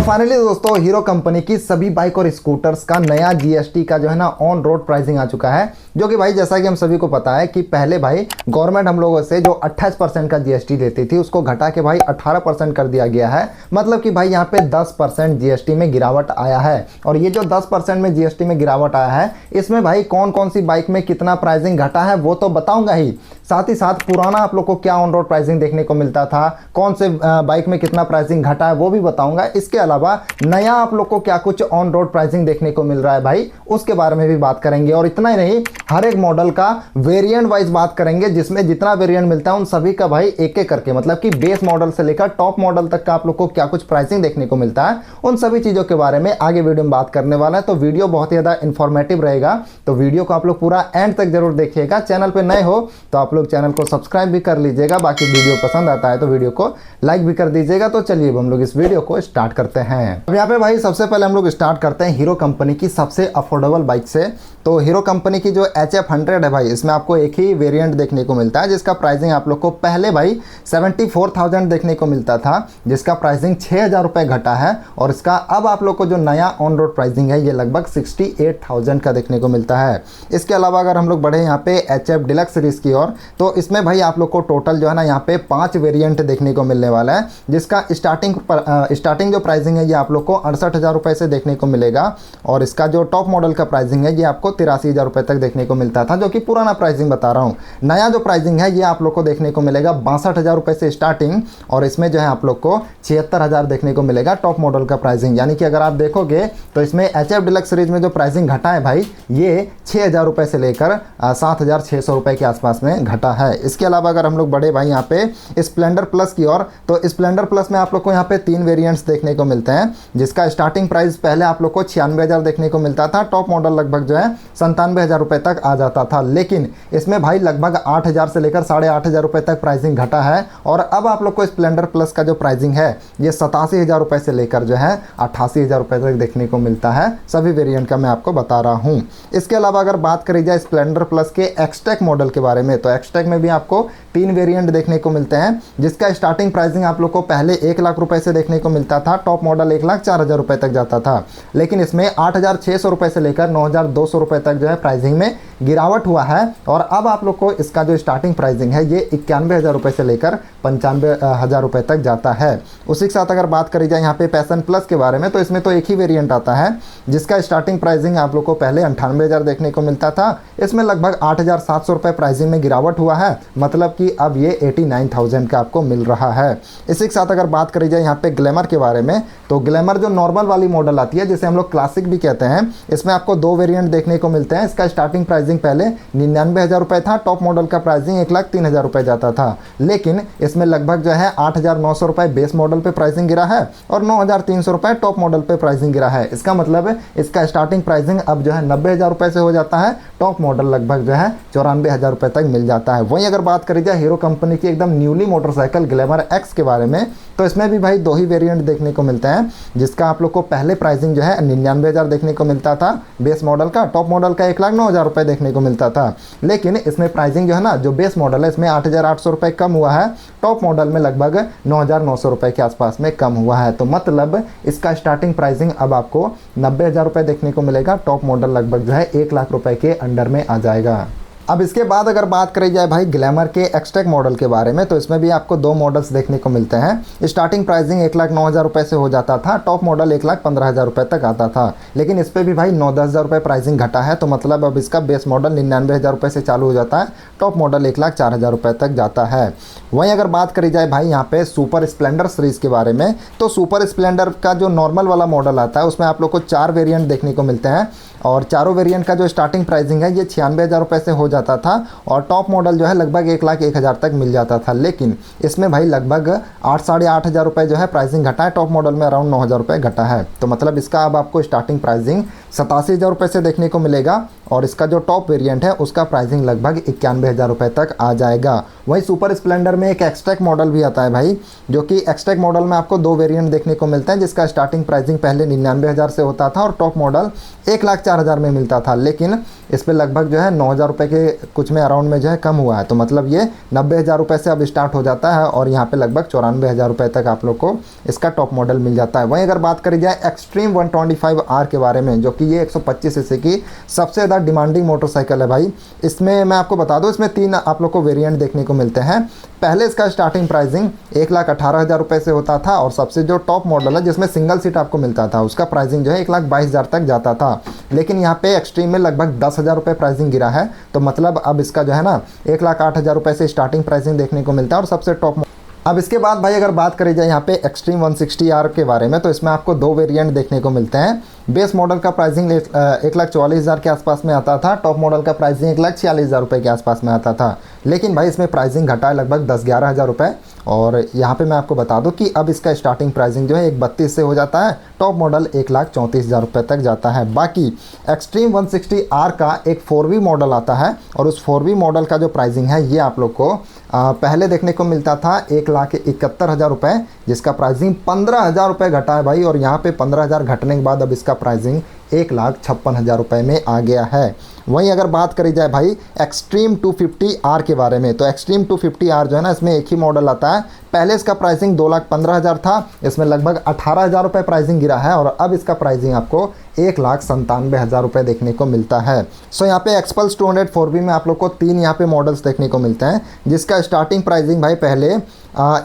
Finally दोस्तों hero company की सभी बाइक और स्कूटर्स का नया जीएसटी का जो है ना ऑन रोड प्राइसिंग आ चुका है। जो कि भाई जैसा कि हम सभी को पता है कि पहले भाई गवर्नमेंट हम लोगों से जो 28% का जीएसटी लेती थी उसको घटा के भाई 18% कर दिया गया है। मतलब कि भाई यहाँ पे 10% जीएसटी में गिरावट आया है। और ये जो 10% में जीएसटी में गिरावट आया है इसमें भाई कौन कौन सी बाइक में कितना प्राइसिंग घटा है वो तो बताऊंगा ही, साथ ही साथ पुराना आप लोग को क्या ऑन रोड प्राइसिंग देखने को मिलता था, कौन से बाइक में कितना प्राइसिंग घटा है वो भी बताऊंगा। इसके अलावा नया आप लोग को क्या कुछ ऑन रोड प्राइसिंग देखने को मिल रहा है भाई उसके बारे में भी बात करेंगे। और इतना ही नहीं, हर एक मॉडल का वेरिएंट वाइज बात करेंगे, जिसमें जितना वेरिएंट मिलता है उन सभी का भाई एक एक करके, मतलब कि बेस मॉडल से लेकर टॉप मॉडल तक का आप लोग को क्या कुछ प्राइसिंग देखने को मिलता है उन सभी चीजों के बारे में आगे वीडियो में बात करने वाला है। तो वीडियो बहुत ही ज्यादा इंफॉर्मेटिव रहेगा, तो वीडियो को आप लोग पूरा एंड तक जरूर देखिएगा। चैनल पे नए हो तो आप लोग चैनल को सब्सक्राइब भी कर लीजिएगा, बाकी वीडियो पसंद आता है तो वीडियो को लाइक भी कर दीजिएगा। तो चलिए अब हम लोग इस वीडियो को स्टार्ट करते हैं। अब यहाँ पे भाई सबसे पहले हम लोग स्टार्ट करते हैं हीरो कंपनी की सबसे अफोर्डेबल बाइक से। तो हीरो कंपनी की जो HF100 है भाई, इसमें आपको एक ही वेरिएंट देखने को मिलता है जिसका प्राइसिंग आप लोग को पहले भाई 74,000 देखने को मिलता था, जिसका प्राइसिंग 6,000 रुपये घटा है। और इसका अब आप लोग को जो नया ऑन रोड प्राइसिंग है ये लगभग 68,000 का देखने को मिलता है। इसके अलावा अगर हम लोग बढ़े यहाँ पे HF डिलक्स सीरीज की ओर, तो इसमें भाई आप लोग को टोटल जो है ना यहाँ पे 5 वेरिएंट देखने को मिलने वाला है, जिसका स्टार्टिंग जो प्राइसिंग है ये आप लोग को 68,000 रुपये से देखने को मिलेगा। और इसका जो टॉप मॉडल का प्राइसिंग है ये आपको 83,000 रुपये तक देखने को मिलता था, जो कि पुराना प्राइसिंग बता रहा हूँ। नया जो प्राइसिंग है ये आप लोग को देखने को मिलेगा 62,000 रुपये से स्टार्टिंग, और इसमें जो है आप लोग को 76,000 देखने को मिलेगा टॉप मॉडल का प्राइसिंग। यानी कि अगर आप देखोगे तो इसमें HF डिलक्स सीरीज में जो प्राइसिंग घटा है भाई ये 6,000 रुपये से लेकर 7,600 रुपये के आसपास में घटा है। इसके अलावा अगर हम लोग बढ़े भाई यहाँ पे स्प्लेंडर प्लस की ओर, तो स्प्लेंडर प्लस में आप लोग को यहाँ पे 3 वेरिएंट्स देखने को मिलते हैं, जिसका स्टार्टिंग प्राइस पहले आप लोग को 96,000 देखने को मिलता था, टॉप मॉडल लगभग जो है 97,000 रुपये तक आ जाता था। लेकिन इसमें भाई लगभग 8,000 से लेकर 8,500 रुपये तक प्राइसिंग घटा है। और अब आप लोग को स्प्लेंडर प्लस का जो प्राइसिंग है ये 87,000 रुपये से लेकर जो है 88,000 रुपये तक देखने को मिलता है। सभी वेरिएंट का मैं आपको बता रहा हूँ। इसके अलावा अगर बात करी जाए स्प्लेंडर प्लस के एक्सटेक मॉडल के बारे में, तो एक्सटेक में भी आपको 3 वेरिएंट देखने को मिलते हैं, जिसका स्टार्टिंग प्राइसिंग आप लोग को पहले 1 लाख रुपए से देखने को मिलता था, टॉप मॉडल 1,04,000 रुपए तक जाता था। लेकिन इसमें 8,600 रुपए से लेकर 9,200 रुपए तक जो है प्राइसिंग में गिरावट हुआ है। और अब आप लोग को इसका जो स्टार्टिंग प्राइसिंग है ये 91,000 रुपए से लेकर 95,000 रुपए तक जाता है। उसी के साथ अगर बात करी जाए यहाँ पे पैशन प्लस के बारे में, तो इसमें तो एक ही वेरिएंट आता है, जिसका स्टार्टिंग प्राइसिंग आप लोग को पहले 98,000 देखने को मिलता था। इसमें लगभग 8,700 रुपए प्राइसिंग में गिरावट हुआ है, मतलब कि अब ये 89,000 का आपको मिल रहा है। इसी के साथ अगर बात करी जाए यहाँ पे ग्लैमर के बारे में, तो ग्लैमर जो नॉर्मल वाली मॉडल आती है जिसे हम लोग क्लासिक भी कहते हैं, इसमें आपको 2 वेरिएंट देखने को मिलते हैं। इसका स्टार्टिंग प्राइसिंग पहले 99,000 रुपये था, टॉप मॉडल का प्राइसिंग 1,03,000 रुपये जाता था। लेकिन इसमें लगभग जो है 8,900 रुपये बेस मॉडल पे प्राइसिंग गिरा है और 9,300 रुपये टॉप मॉडल पे प्राइसिंग गिरा है। इसका मतलब इसका स्टार्टिंग प्राइसिंग अब जो है 90,000 रुपये से हो जाता है, टॉप मॉडल लगभग जो है 94,000 रुपये तक मिल जाता है। वहीं अगर बात करी जाए हीरो कंपनी की एकदम न्यूली मोटरसाइकिल ग्लैमर एक्स के बारे में, तो इसमें भी भाई 2 ही वेरिएंट देखने को मिलते हैं, जिसका आप लोग को पहले प्राइसिंग जो है 99,000 देखने को मिलता था बेस मॉडल का, टॉप मॉडल का 1,09,000 रुपये देखने को मिलता था। लेकिन इसमें प्राइसिंग जो है ना, जो बेस मॉडल है इसमें 8,800 रुपये कम हुआ है, टॉप मॉडल में लगभग 9,900 रुपये के आसपास में कम हुआ है। तो मतलब इसका स्टार्टिंग प्राइसिंग अब आपको 90,000 रुपये देखने को मिलेगा, टॉप मॉडल लगभग जो है 1 लाख रुपये के अंडर में आ जाएगा। अब इसके बाद अगर बात करी जाए भाई ग्लैमर के एक्सटेक मॉडल के बारे में, तो इसमें भी आपको 2 मॉडल्स देखने को मिलते हैं। स्टार्टिंग प्राइसिंग 1,09,000 रुपये से हो जाता था, टॉप मॉडल 1,15,000 रुपये तक आता था। लेकिन इस पर भी भाई 9-10,000 रुपये प्राइसिंग घटा है, तो मतलब अब इसका बेस मॉडल 99,000 रुपये से चालू हो जाता है, टॉप मॉडल 1,04,000 रुपये तक जाता है। वहीं अगर बात करी जाए भाई यहाँ पे सुपर स्प्लेंडर सीरीज़ के बारे में, तो सुपर स्प्लेंडर का जो नॉर्मल वाला मॉडल आता है उसमें आप लोग को 4 वेरिएंट देखने को मिलते हैं, और चारों वेरिएंट का जो स्टार्टिंग प्राइसिंग है ये 96,000 रुपये से हो जाता था, और टॉप मॉडल जो है लगभग 1,01,000 तक मिल जाता था। लेकिन इसमें भाई लगभग 8,500 रुपये जो है प्राइसिंग घटा है, टॉप मॉडल में अराउंड 9,000 रुपये घटा है। तो मतलब इसका अब आपको स्टार्टिंग प्राइसिंग 87,000 रुपये से देखने को मिलेगा और इसका जो टॉप वेरिएंट है उसका प्राइसिंग लगभग 91,000 रुपये तक आ जाएगा। वहीं सुपर स्प्लेंडर में एक एक्सट्रैक मॉडल भी आता है भाई, जो कि एक्सट्रैक मॉडल में आपको 2 वेरिएंट देखने को मिलते हैं, जिसका स्टार्टिंग प्राइसिंग पहले 99,000 से होता था और टॉप मॉडल 1,04,000 में मिलता था, लेकिन इस पर लगभग जो है 9,000 रुपये के कुछ में अराउंड में जो है कम हुआ है। तो मतलब ये 90,000 रुपये से अब स्टार्ट हो जाता है और यहाँ पे लगभग 94,000 रुपये तक आप लोग को इसका टॉप मॉडल मिल जाता है। वहीं अगर बात करी जाए एक्सट्रीम 125R के बारे में, जो कि ये 125 सीसी की सबसे ज़्यादा डिमांडिंग मोटरसाइकिल है भाई। इसमें मैं आपको बता दूं, इसमें 3 आप लोग को वेरिएंट देखने को मिलते हैं। पहले इसका स्टार्टिंग प्राइसिंग 1,18,000 रुपये से होता था और सबसे जो टॉप मॉडल है जिसमें सिंगल सीट आपको मिलता था उसका प्राइसिंग जो है 1,22,000 तक जाता था, लेकिन यहाँ पे एक्सट्रीम में लगभग 10,000 रुपये प्राइसिंग गिरा है। तो मतलब अब इसका जो है ना 1,08,000 रुपये से स्टार्टिंग प्राइसिंग देखने को मिलता है और सबसे टॉप। अब इसके बाद भाई अगर बात करी जाए यहाँ पे एक्सट्रीम 160R के बारे में, तो इसमें आपको 2 वेरिएंट देखने को मिलते हैं। बेस मॉडल का प्राइसिंग 1,44,000 के आसपास में आता था, टॉप मॉडल का प्राइसिंग 1,46,000 रुपये के आसपास में आता था, लेकिन भाई इसमें प्राइसिंग घटा है लगभग 10-11,000 रुपये। और यहाँ पे मैं आपको बता दूँ कि अब इसका स्टार्टिंग प्राइसिंग जो है 1,32 से हो जाता है, टॉप मॉडल 1,34,000 रुपये तक जाता है। बाकी एक्सट्रीम 160R का एक 4V मॉडल आता है और उस 4V मॉडल का जो प्राइसिंग है ये आप लोग को पहले देखने को मिलता था 1,71,000 रुपये, जिसका प्राइसिंग 15,000 रुपये घटा है भाई। और यहाँ पे 15,000 घटने के बाद अब इसका प्राइसिंग 1,56,000 रुपये में आ गया है। वहीं अगर बात करी जाए भाई एक्सट्रीम 250R के बारे में, तो एक्सट्रीम 250R जो है ना, इसमें एक ही मॉडल आता है। पहले इसका प्राइसिंग 2,15,000 था, इसमें लगभग 18,000 रुपये प्राइसिंग गिरा है और अब इसका प्राइसिंग आपको 1,97,000 रुपये देखने को मिलता है। सो यहाँ पे एक्सपल्स 200 4V में आप लोग को 3 यहाँ पे मॉडल्स देखने को मिलते हैं, जिसका स्टार्टिंग प्राइसिंग भाई पहले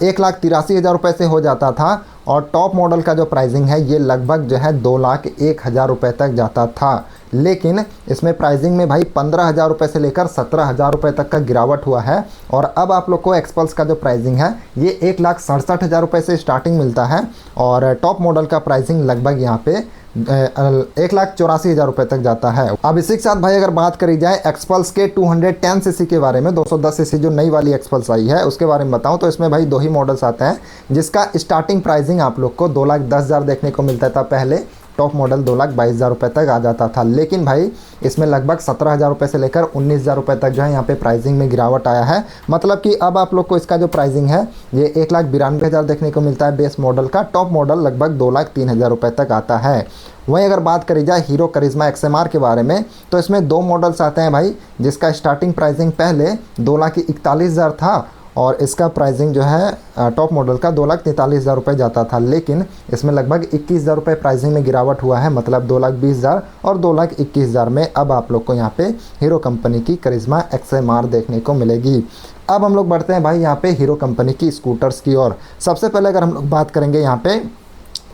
1,83,000 रुपये से हो जाता था और टॉप मॉडल का जो प्राइसिंग है ये लगभग जो है 2,01,000 रुपये तक जाता था, लेकिन इसमें प्राइसिंग में भाई 15,000 रुपये से लेकर 17,000 रुपये तक का गिरावट हुआ है। और अब आप लोग को एक्सपल्स का जो प्राइसिंग है ये 1,67,000 रुपये से स्टार्टिंग मिलता है और टॉप मॉडल का प्राइसिंग लगभग यहाँ पे 1,84,000 रुपये तक जाता है। अब इसी के साथ भाई अगर बात करी जाए एक्सपल्स के 210 सीसी के बारे में, 210 सीसी जो नई वाली एक्सपल्स आई है उसके बारे में बताऊं, तो इसमें भाई 2 ही मॉडल्स आते हैं, जिसका स्टार्टिंग प्राइसिंग आप लोग को 2,10,000 देखने को मिलता था पहले, टॉप मॉडल 2,22,000 रुपये तक आ जाता था, लेकिन भाई इसमें लगभग 17,000 रुपये से लेकर 19,000 रुपये तक जो है यहाँ पे प्राइसिंग में गिरावट आया है। मतलब कि अब आप लोग को इसका जो प्राइसिंग है ये 1,92,000 देखने को मिलता है बेस मॉडल का, टॉप मॉडल लगभग 2,03,000 रुपये तक आता है। वहीं अगर बात करी जाए हीरो करिश्मा XMR के बारे में, तो इसमें 2 मॉडल्स आते हैं भाई, जिसका स्टार्टिंग प्राइसिंग पहले 2,41,000 था और इसका प्राइसिंग जो है टॉप मॉडल का 2,43,000 रुपये जाता था, लेकिन इसमें लगभग 21,000 रुपये प्राइसिंग में गिरावट हुआ है। मतलब 2,20,000 और 2,21,000 में अब आप लोग को यहाँ पे हीरो कंपनी की करिश्मा XMR देखने को मिलेगी। अब हम लोग बढ़ते हैं भाई यहाँ पे हीरो कंपनी की स्कूटर्स की ओर। सबसे पहले अगर हम लोग बात करेंगे यहाँ पे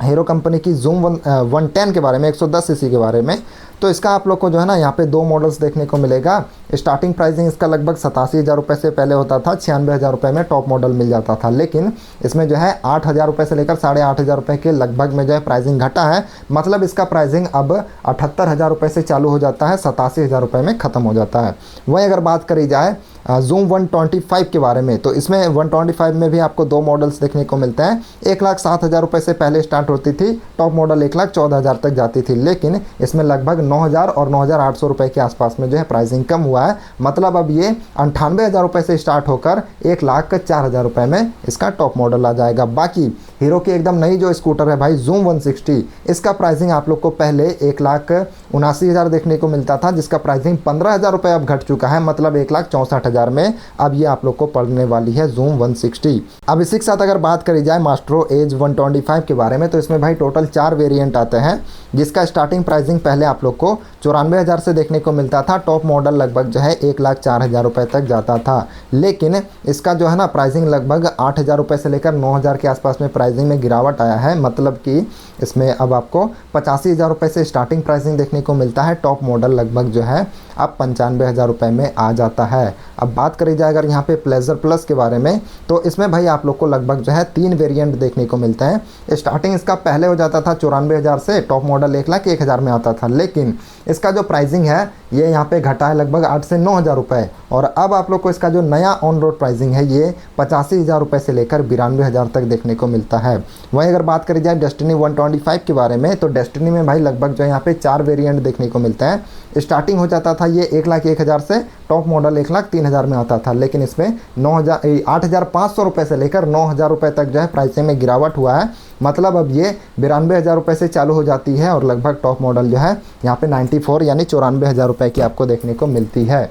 हीरो कंपनी की ज़ूम 110 के बारे में, 110 सीसी के बारे में, तो इसका आप लोग को जो है ना यहाँ पे 2 मॉडल्स देखने को मिलेगा। स्टार्टिंग प्राइसिंग इसका लगभग 87,000 रुपये से पहले होता था, 96,000 रुपये में टॉप मॉडल मिल जाता था, लेकिन इसमें जो है 8,000 रुपये से लेकर 8,500 रुपये के लगभग में जो है प्राइसिंग घटा है। मतलब इसका प्राइसिंग अब 78,000 रुपये से चालू हो जाता है, 87,000 रुपये में ख़त्म हो जाता है। वहीं अगर बात करी जाए ज़ूम 125 के बारे में, तो इसमें 125 में भी आपको 2 मॉडल्स देखने को मिलते हैं। 1,07,000 रुपये से पहले स्टार्ट होती थी, टॉप मॉडल 1,14,000 तक जाती थी, लेकिन इसमें लगभग 9,000 और 9,800 रुपये के आसपास में जो है प्राइसिंग कम हुआ है। मतलब अब ये 98,000 रुपये से स्टार्ट होकर 1,04,000 रुपये में इसका टॉप मॉडल आ जाएगा। बाकी हीरो की एकदम नई जो स्कूटर है भाई ज़ूम 160, इसका प्राइसिंग आप लोग को पहले 1,79,000 देखने को मिलता था, जिसका प्राइसिंग 15,000 रुपये अब घट चुका है। मतलब 1,64,000 में अब ये आप लोग को पड़ने वाली है ज़ूम 160। अब इसी के साथ अगर बात करी जाए मास्ट्रो एज 125 के बारे में, तो इसमें भाई टोटल 4 वेरिएंट आते हैं, जिसका स्टार्टिंग प्राइसिंग पहले आप लोग को 94,000 से देखने को मिलता था, टॉप मॉडल लगभग जो है 1,04,000 रुपये तक जाता था, लेकिन इसका जो है ना प्राइसिंग लगभग 8,000 रुपये से लेकर 9,000 के आसपास में प्राइसिंग में गिरावट आया है। मतलब कि इसमें अब आपको 85,000 रुपये से स्टार्टिंग प्राइसिंग देखने को मिलता है, टॉप मॉडल लगभग जो है अब 95,000 रुपये में आ जाता है। अब बात करी जाए अगर यहाँ पे प्लेजर प्लस के बारे में, तो इसमें भाई आप लोग को लगभग जो है 3 वेरिएंट देखने को मिलते हैं। स्टार्टिंग इसका पहले हो जाता था 94,000 से, टॉप मॉडल 1,01,000 में आता था, लेकिन इसका जो प्राइसिंग है ये यहाँ पे घटा है लगभग 8 से 9,000 रुपये। और अब आप लोग को इसका जो नया ऑन रोड प्राइसिंग है ये 85,000 रुपये से लेकर 92,000 तक देखने को मिलता है। वहीं अगर बात करी जाए डेस्टिनी 125 के बारे में, तो डेस्टिनी में भाई लगभग जो यहाँ पे 4 वेरिएंट देखने को मिलते हैं। स्टार्टिंग हो जाता था ये 1,01,000 से, टॉप मॉडल 1,03,000 में आता था, लेकिन इसमें 8,500 रुपये से लेकर 9,000 रुपये तक जो है प्राइसिंग में गिरावट हुआ है। मतलब अब ये 92,000 रुपये से चालू हो जाती है और लगभग टॉप मॉडल जो है यहाँ पे 94 यानी 94,000 रुपये की आपको देखने को मिलती है।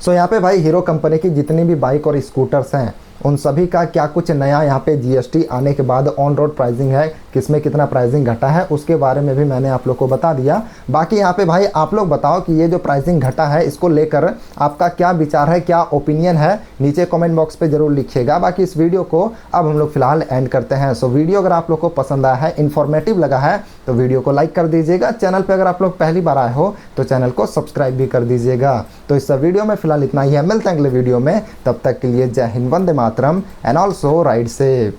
सो यहाँ पे भाई हीरो कंपनी की जितनी भी बाइक और स्कूटर्स हैं उन सभी का क्या कुछ नया यहाँ पे जीएसटी आने के बाद ऑन रोड प्राइसिंग है, किसमें कितना प्राइसिंग घटा है, उसके बारे में भी मैंने आप लोग को बता दिया। बाकी यहाँ पे भाई आप लोग बताओ कि ये जो प्राइसिंग घटा है इसको लेकर आपका क्या विचार है, क्या ओपिनियन है, नीचे कमेंट बॉक्स पे जरूर लिखिएगा। बाकी इस वीडियो को अब हम लोग फिलहाल एंड करते हैं। सो वीडियो अगर आप लोग को पसंद आया है, इन्फॉर्मेटिव लगा है, तो वीडियो को लाइक कर दीजिएगा। चैनल पर अगर आप लोग पहली बार आए हो तो चैनल को सब्सक्राइब भी कर दीजिएगा। तो इस वीडियो में फिलहाल इतना ही है, मिलते हैं अगले वीडियो में, तब तक के लिए जय Hind, Vande Mataram and also ride safe.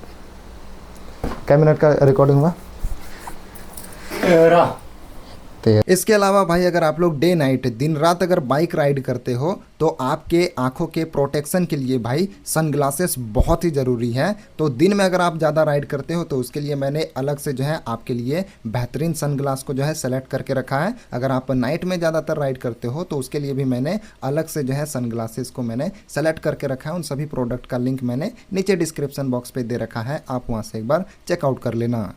क्या मिनट का रिकॉर्डिंग हुआ? इसके अलावा भाई अगर आप लोग डे नाइट दिन रात अगर बाइक राइड करते हो तो आपके आंखों के प्रोटेक्शन के लिए भाई सनग्लासेस बहुत ही ज़रूरी है। तो दिन में अगर आप ज़्यादा राइड करते हो तो उसके लिए मैंने अलग से जो है आपके लिए बेहतरीन सनग्लास को जो है सेलेक्ट करके रखा है। अगर आप नाइट में ज़्यादातर राइड करते हो तो उसके लिए भी मैंने अलग से जो है सनग्लासेस को मैंने सेलेक्ट करके रखा है। उन सभी प्रोडक्ट का लिंक मैंने नीचे डिस्क्रिप्शन बॉक्स पर दे रखा है, आप वहाँ से एक बार चेकआउट कर लेना।